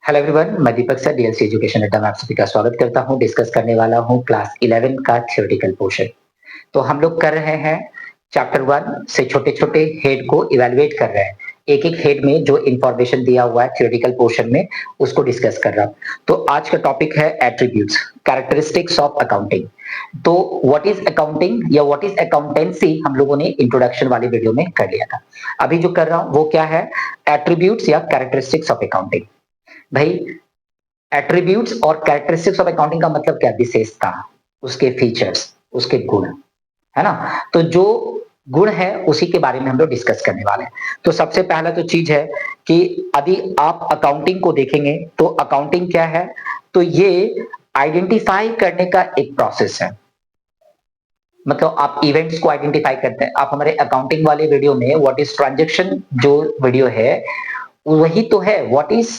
Hello everyone, मैं दीपक sir DLC education अड्डा में आप सभी का स्वागत करता हूं। डिस्कस करने वाला हूं क्लास 11 का थ्योरेटिकल पोर्शन। तो हम लोग कर रहे हैं चैप्टर 1 से छोटे-छोटे हेड को इवैल्यूएट कर रहे हैं। एक-एक हेड में जो इंफॉर्मेशन दिया हुआ है थ्योरेटिकल पोर्शन में उसको डिस्कस कर रहा हूं। तो आज का टॉपिक है एट्रिब्यूट्स, कैरेक्टरिस्टिक्स ऑफ अकाउंटिंग। तो व्हाट इज अकाउंटिंग या व्हाट इज अकाउंटेंसी हम लोगों ने इंट्रोडक्शन वाली वीडियो में कर लिया था। अभी जो कर रहा हूं वो क्या है, एट्रिब्यूट्स या कैरेक्टरिस्टिक्स ऑफ अकाउंटिंग। भाई एट्रीब्यूट्स और कैरेक्टरिस्टिक्स ऑफ अकाउंटिंग का मतलब क्या, विशेषता, उसके फीचर्स, उसके गुण, है ना। तो जो गुण है उसी के बारे में हम लोग डिस्कस करने वाले हैं। तो सबसे पहला तो चीज है कि यदि आप अकाउंटिंग को देखेंगे तो अकाउंटिंग क्या है, तो ये आइडेंटिफाई करने का एक प्रोसेस है। मतलब आप इवेंट्स को आइडेंटिफाई करते हैं। आप हमारे अकाउंटिंग वाले वीडियो में व्हाट इज ट्रांजैक्शन जो वीडियो है वही तो है, व्हाट इज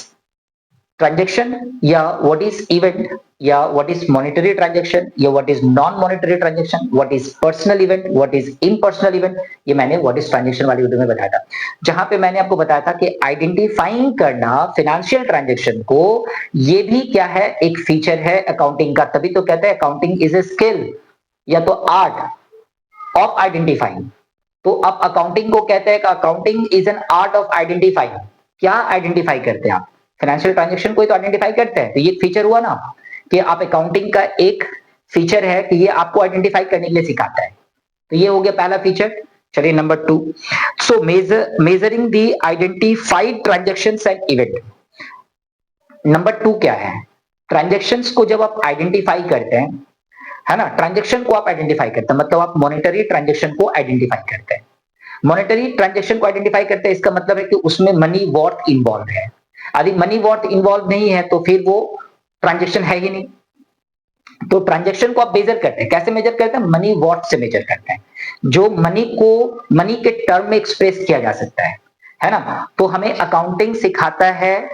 ट्रांजेक्शन या व्हाट इज इवेंट या व्हाट इज मॉनेटरी ट्रांजेक्शन या what is non monetary transaction, what is personal event, what is impersonal event. ये मैंने व्हाट इज ट्रांजेक्शन वाली वीडियो में बताया था, जहां पे मैंने आपको बताया था कि आइडेंटिफाइंग करना फाइनेंशियल ट्रांजेक्शन को, ये भी क्या है, एक फीचर है अकाउंटिंग का। तभी तो कहते हैं अकाउंटिंग इज ए स्किल या तो आर्ट ऑफ आइडेंटिफाइंग। तो अब अकाउंटिंग को कहते हैं कि accounting is an art of identifying. क्या आइडेंटिफाई करते हैं आप, फाइनेंशियल ट्रांजैक्शन को ही तो आइडेंटिफाई करते हैं। तो ये फीचर हुआ ना कि आप अकाउंटिंग का एक फीचर है कि ये आपको आइडेंटिफाई करने के लिए सिखाता है। तो ये हो गया पहला फीचर। चलिए number 2, so measuring the identified transactions and event. Number 2 क्या है, ट्रांजैक्शंस को जब आप आइडेंटिफाई करते हैं, है ना, ट्रांजैक्शन को आप आइडेंटिफाई करते हैं, मतलब आप मॉनेटरी ट्रांजैक्शन को आइडेंटिफाई करते हैं। मॉनेटरी ट्रांजैक्शन को आइडेंटिफाई करते हैं, इसका मतलब है कि उसमें मनी वर्थ इन्वॉल्व है। यदि मनी वर्थ इन्वॉल्व नहीं है तो फिर वो ट्रांजैक्शन है ही नहीं। तो ट्रांजैक्शन को आप मेजर करते हैं, कैसे मेजर करते हैं, मनी वर्थ से मेजर करते हैं, जो मनी को मनी के टर्म में एक्सप्रेस किया जा सकता है ना। तो हमें अकाउंटिंग सिखाता है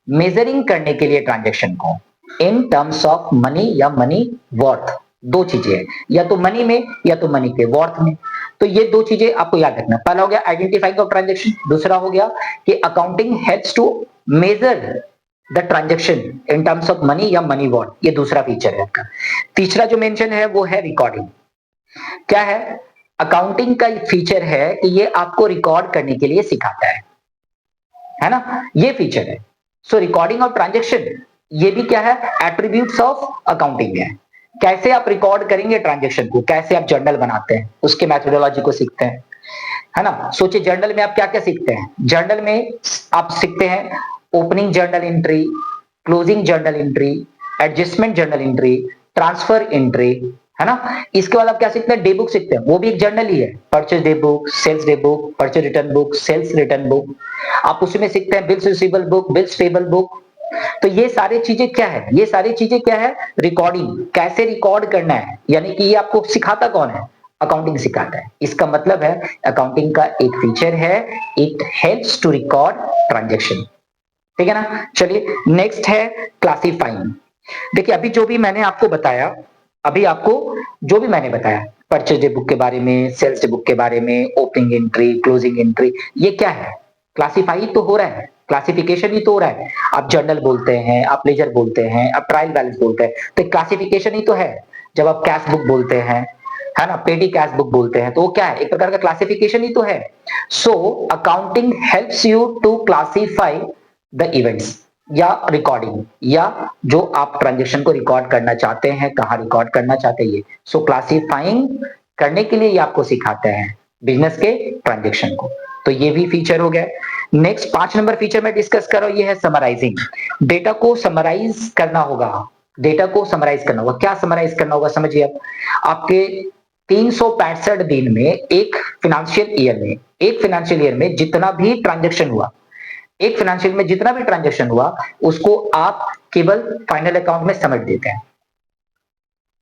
मेजरिंग करने के लिए ट्रांजैक्शन को इन टर्म्स ऑफ मनी या मनी वर्थ। दो चीजें हैं, या तो मनी में या तो मनी के वर्थ में। तो ये दो चीजें आपको याद रखना। पहला हो गया आइडेंटिफाइंग ऑफ ट्रांजैक्शन, दूसरा हो गया कि accounting helps to measure the transaction in terms of money या मनी वर्थ। ये दूसरा फीचर है आपका। तीसरा जो मेंशन है वो है रिकॉर्डिंग। क्या है, अकाउंटिंग का एक फीचर है कि ये आपको रिकॉर्ड करने के लिए सिखाता है ना, ये फीचर है। सो रिकॉर्डिंग ऑफ ट्रांजैक्शन ये भी क्या है, एट्रीब्यूट्स ऑफ अकाउंटिंग है। कैसे आप रिकॉर्ड करेंगे ट्रांजैक्शन को, कैसे आप जर्नल बनाते हैं, उसके मेथोडोलॉजी को सीखते हैं, है ना। सोचिए जर्नल में आप क्या क्या सीखते हैं। जर्नल में आप सीखते हैं opening journal entry, closing journal entry, adjustment journal entry, transfer entry, है ना। इसके बाद आप क्या सीखते हैं, डे बुक सीखते हैं, वो भी एक जर्नल ही है। Purchase day book, sales day book, purchase return book, sales return book. आप उसमें सीखते हैं bills receivable book, bills payable book. तो ये सारी चीजें क्या है, ये सारी चीजें क्या है, रिकॉर्डिंग, कैसे रिकॉर्ड करना है। यानी कि ये आपको सिखाता कौन है, अकाउंटिंग सिखाता है। इसका मतलब है अकाउंटिंग का एक फीचर है, it helps to record transaction. ठीक है ना। चलिए नेक्स्ट है क्लासिफाइंग। देखिए अभी जो भी मैंने आपको बताया, अभी आपको जो भी मैंने बताया परचेज डे बुक के बारे में, सेल्स डे बुक के बारे में, ओपनिंग एंट्री, क्लोजिंग एंट्री, ये क्या है, क्लासिफाई तो हो रहा है, क्लासिफिकेशन ही तो हो रहा है। आप जर्नल बोलते हैं, आप लेजर बोलते हैं, आप ट्रायल बैलेंस बोलते हैं, तो क्लासिफिकेशन ही तो है। जब आप कैश बुक बोलते हैं, है ना, पेटी कैश बुक बोलते हैं, तो वो क्या है, एक प्रकार का क्लासिफिकेशन ही तो है। So accounting helps you to classify the events या रिकॉर्डिंग, या जो आप ट्रांजेक्शन को रिकॉर्ड करना चाहते हैं, कहां रिकॉर्ड करना चाहते हैं। सो क्लासिफाइंग करने के लिए ये आपको सिखाते हैं बिजनेस के ट्रांजेक्शन को। तो ये भी फीचर हो गया। नेक्स्ट 5 नंबर फीचर में डिस्कस कर रहा हूं, ये है समराइजिंग। डेटा को समराइज करना होगा, डेटा को समराइज करना होगा। क्या समराइज करना होगा, समझिए आप, आपके 365 दिन में, एक फाइनेंशियल ईयर में जितना भी ट्रांजेक्शन हुआ, एक फाइनेंशियल में जितना भी ट्रांजेक्शन हुआ, उसको आप केवल फाइनल अकाउंट में समेट देते हैं।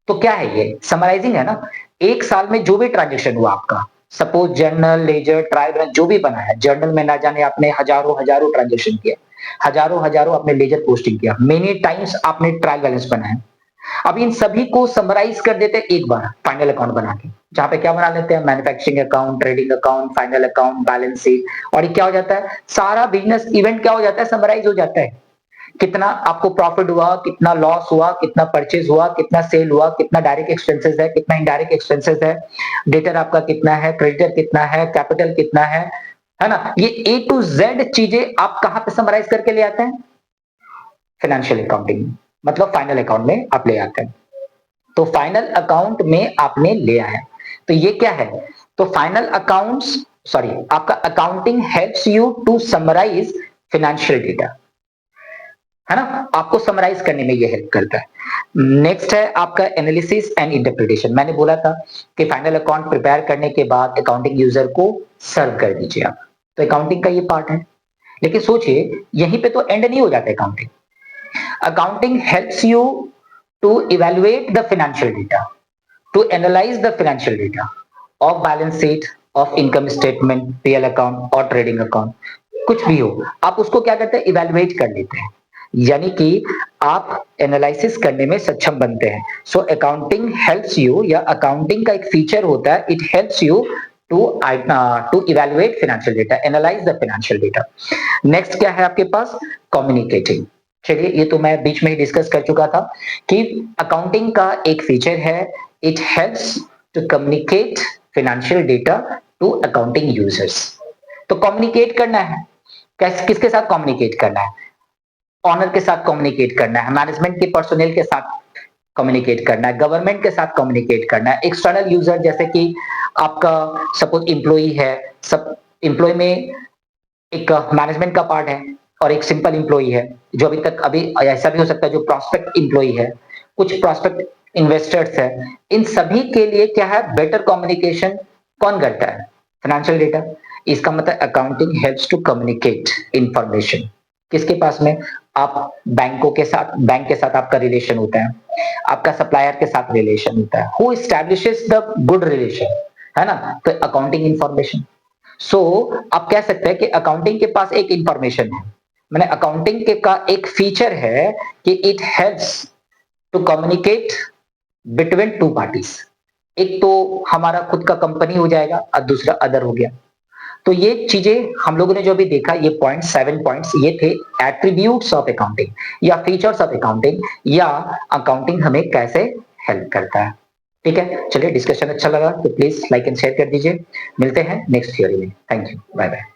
तो क्या है ये, समराइजिंग है ना। एक साल में जो भी ट्रांजेक्शन हुआ आपका, suppose journal, ledger, trial balance जो भी बना है, जर्नल में ना जाने आपने हजारों हजारों ट्रांजेक्शन किया, हजारों हजारों आपने लेजर पोस्टिंग किया, मेनी टाइम्स आपने ट्रायल बैलेंस बनाया। अब इन सभी को समराइज कर देते हैं एक बार फाइनल अकाउंट बना के, जहां पे क्या बना लेते हैं, manufacturing account, trading account, final account, balance sheet. और ये क्या हो जाता है, सारा बिजनेस इवेंट क्या हो जाता है, समराइज हो जाता है। कितना आपको प्रॉफिट हुआ, कितना लॉस हुआ, कितना परचेज हुआ, कितना सेल हुआ, कितना डायरेक्ट एक्सपेंसेस है, कितना इनडायरेक्ट एक्सपेंसेस है, डेटर आपका कितना है, क्रेडिटर कितना है, कैपिटल कितना है ना? ये ए टू जेड चीजें आप कहां पे समराइज करके ले आते हैं? फाइनेंशियल अकाउंटिंग, मतलब फाइनल अकाउंट में आप ले आते हैं। तो फाइनल अकाउंट में आपने ले आया, तो ये क्या है? तो फाइनल अकाउंट्स, सॉरी, आपका accounting helps you to summarize financial data, है ना? आपको समराइज करने में ये हेल्प करता है। नेक्स्ट है आपका एनालिसिस एंड इंटरप्रिटेशन। मैंने बोला था कि फाइनल अकाउंट प्रिपेयर करने के बाद अकाउंटिंग यूजर को सर्व कर दीजिए आप, तो अकाउंटिंग का ये पार्ट है। लेकिन सोचिए, यहीं पे तो एंड नहीं हो जाता accounting. Accounting helps you to evaluate the financial data, to analyze the financial data of balance sheet, of income statement, PL account और trading account, कुछ भी हो, आप उसको क्या करते हैं? इवेलुएट कर लेते हैं, यानी कि आप एनालिसिस करने में सक्षम बनते हैं। सो अकाउंटिंग हेल्प्स यू, या अकाउंटिंग का एक फीचर होता है, it helps you to evaluate financial data, analyze the financial data. Next क्या है आपके पास? कम्युनिकेटिंग। चलिए, ये तो मैं बीच में ही डिस्कस कर चुका था कि अकाउंटिंग का एक फीचर है, it helps to communicate financial data to accounting users. तो कम्युनिकेट करना है, किसके साथ कम्युनिकेट करना है? ऑनर के साथ कम्युनिकेट करना है, मैनेजमेंट के पर्सोनेल के साथ कम्युनिकेट करना है, गवर्नमेंट के साथ कम्युनिकेट करना है, एक्सटर्नल यूजर जैसे कि आपका सपोज एम्प्लॉई है, सब एम्प्लॉय में एक मैनेजमेंट का पार्ट है और एक सिंपल एम्प्लॉई है, जो अभी ऐसा भी हो सकता है जो प्रोस्पेक्ट एम्प्लॉई है, कुछ प्रोस्पेक्ट इन्वेस्टर्स है। इन सभी के लिए क्या है? बेटर कम्युनिकेशन कौन करता है? Financial data. इसका मतलब accounting helps to communicate information किसके पास में? आप बैंकों के साथ, बैंक के साथ आपका रिलेशन होता है, आपका सप्लायर के साथ रिलेशन होता है, who establishes the good relation, है ना? तो अकाउंटिंग इंफॉर्मेशन। सो आप कह सकते हैं कि अकाउंटिंग के पास एक इंफॉर्मेशन है, मैंने अकाउंटिंग के का एक फीचर है कि it helps to communicate between two parties. एक तो हमारा खुद का कंपनी हो जाएगा और दूसरा अदर हो गया। तो ये चीजें हम लोगों ने जो भी देखा, ये पॉइंट 7 पॉइंट्स ये थे एट्रीब्यूट्स ऑफ अकाउंटिंग या फीचर्स ऑफ अकाउंटिंग, या अकाउंटिंग हमें कैसे हेल्प करता है। ठीक है, चलिए, डिस्कशन अच्छा लगा तो प्लीज लाइक एंड शेयर कर दीजिए। मिलते हैं नेक्स्ट थियोरी में। Thank you, bye bye.